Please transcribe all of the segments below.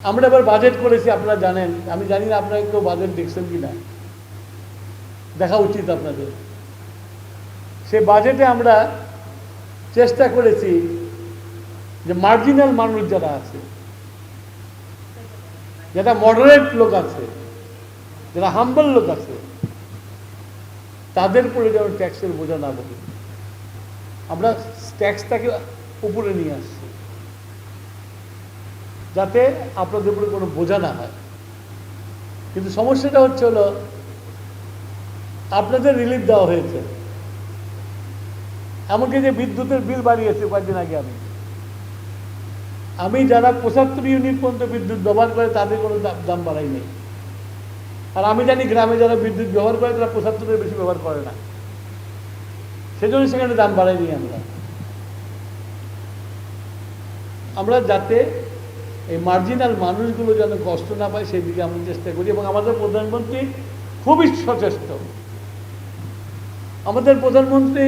আমরা এবার বাজেট করেছি, আপনারা জানেন। আমি জানি না আপনারা কেউ বাজেট দেখছেন কিনা, দেখা উচিত আপনাদের। সে বাজেটে আমরা চেষ্টা করেছি যে মার্জিনাল মানুষ যারা আছে, যারা মডারেট লোক আছে, যারা হাম্বল লোক আছে, তাদের উপরে যেন ট্যাক্সের বোঝা না বলি। আমরা ট্যাক্সটাকে উপরে নিয়ে আসছি যাতে আপনাদের উপরে কোনো বোঝা না হয়। কিন্তু সমস্যাটা হচ্ছে হলো, আপনাদের রিলিফ দেওয়া হয়েছে, এমনকি যে বিদ্যুতের বিল বাড়িয়েছে কয়েকদিন আগে আমি যারা 75 ইউনিট পর্যন্ত বিদ্যুৎ ব্যবহার করে তাদের কোনো দাম বাড়াই নেই। আর আমি জানি গ্রামে যারা বিদ্যুৎ ব্যবহার করে তারা 75-এর বেশি ব্যবহার করে না, সেজন্য সেখানে দাম বাড়াইনি আমরা যাতে এই মার্জিনাল মানুষগুলো যেন কষ্ট না পায় সেই দিকে আমরা চেষ্টা করি। এবং আমাদের প্রধানমন্ত্রী খুবই সচেষ্ট। আমাদের প্রধানমন্ত্রী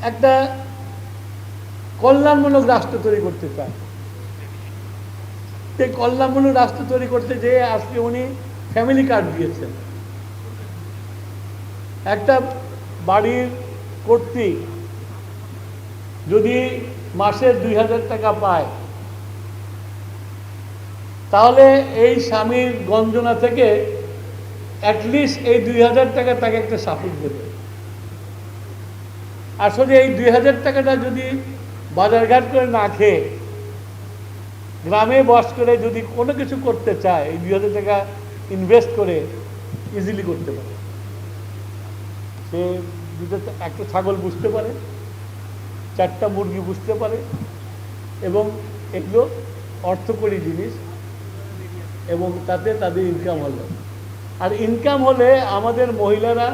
একটা কল্যাণমূলক রাষ্ট্র তৈরি করতে চায়। এই কল্যাণমূলক রাষ্ট্র তৈরি করতে যেয়ে আজকে উনি ফ্যামিলি কার্ড দিয়েছেন। একটা বাড়ির কর্তৃক যদি মাসে 2000 টাকা পায়, তাহলে এই স্বামীর গঞ্জনা থেকে অ্যাটলিস্ট এই 2000 টাকা তাকে একটা সাপোর্ট দেবে। আসলে এই 2000 টাকাটা যদি বাজারঘাট করে না খেয়ে গ্রামে বস করে যদি কোনো কিছু করতে চায়, এই 2000 টাকা ইনভেস্ট করে ইজিলি করতে পারে। সে একটা ছাগল বুঝতে পারে, 4টা মুরগি বুঝতে পারে, এবং এগুলো অর্থকরী জিনিস, এবং তাতে তাদের ইনকাম হলো। আর ইনকাম হলে আমাদের মহিলারা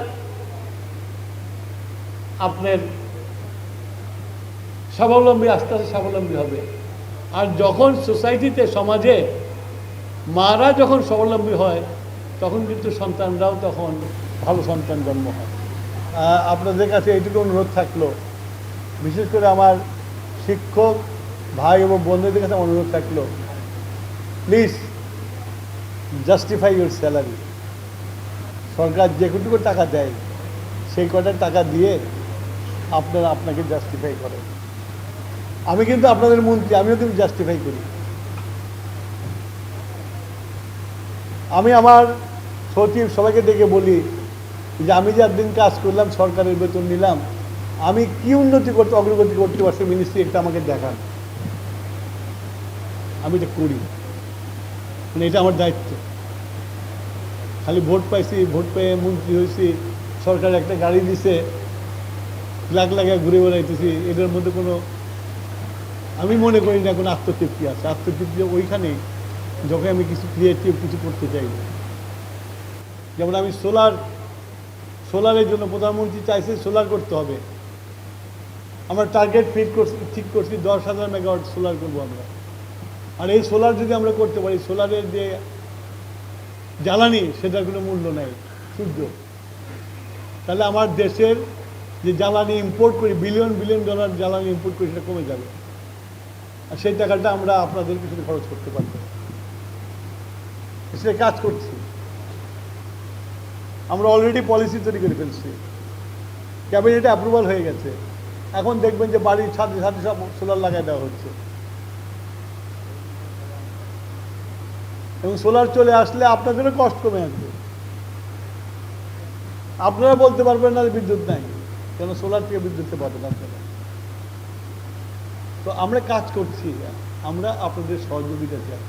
আপনার স্বাবলম্বী, আস্তে আস্তে স্বাবলম্বী হবে। আর যখন সোসাইটিতে, সমাজে মারা যখন স্বাবলম্বী হয়, তখন কিন্তু সন্তানরাও তখন ভালো সন্তান জন্ম হয়। আপনাদের কাছে এইটুকু অনুরোধ থাকলো, বিশেষ করে আমার শিক্ষক ভাই এবং বন্ধুদের কাছে অনুরোধ থাকলো, প্লিজ জাস্টিফাই ইউর স্যালারি। সরকার যে কটুকু টাকা দেয় সেই কটা টাকা দিয়ে আপনারা আপনাকে জাস্টিফাই করেন। আমি কিন্তু আপনাদের মন্ত্রী, আমিও কিন্তু জাস্টিফাই করি। আমি আমার সচিব সবাইকে ডেকে বলি যে আমি যে একদিন কাজ করলাম, সরকারের বেতন নিলাম, আমি কি উন্নতি করতে, অগ্রগতি করতে পারছি মিনিস্ট্রি, একটা আমাকে দেখান। আমি এটা করি, মানে এটা আমার দায়িত্ব। খালি ভোট পাইছি, ভোট পেয়ে মন্ত্রী হয়েছি, সরকার একটা গাড়ি দিছে, লাখ লাখে ঘুরে বেড়াইতেছি, এটার মধ্যে কোনো, আমি মনে করি না কোনো আত্মতৃপ্তি আছে। আত্মতৃপ্তি ওইখানেই যখন আমি কিছু ক্রিয়েটিভ কিছু করতে চাই। যেমন আমি সোলারের জন্য প্রধানমন্ত্রী চাইছে সোলার করতে হবে। আমরা টার্গেট ঠিক করছি 10,000 মেগাওয়াট সোলার করবো আমরা। আর এই সোলার যদি আমরা করতে পারি, সোলারের যে জ্বালানি সেটার কোনো মূল্য নেই, সূর্য, তাহলে আমার দেশের যে জ্বালানি ইম্পোর্ট করি, বিলিয়ন বিলিয়ন ডলার জ্বালানি ইম্পোর্ট করি, সেটা কমে যাবে। আর সেই টাকাটা আমরা আপনাদের পিছনে খরচ করতে পারবো। সেটা কাজ করছি, আমরা অলরেডি পলিসি তৈরি করে ফেলছি, ক্যাবিনেটে অ্যাপ্রুভাল হয়ে গেছে। এখন দেখবেন যে বাড়ির ছাদে ছাদে সব সোলার লাগাই দেওয়া হচ্ছে। এবং সোলার চলে আসলে আপনাদেরও কষ্ট কমে আসবে। আপনারা বলতে পারবেন না বিদ্যুৎ নাই, কেন সোলার থেকে বিদ্যুৎ পাবেন আপনারা। তো আমরা কাজ করছি, আমরা আপনাদের সহযোগিতা চাই।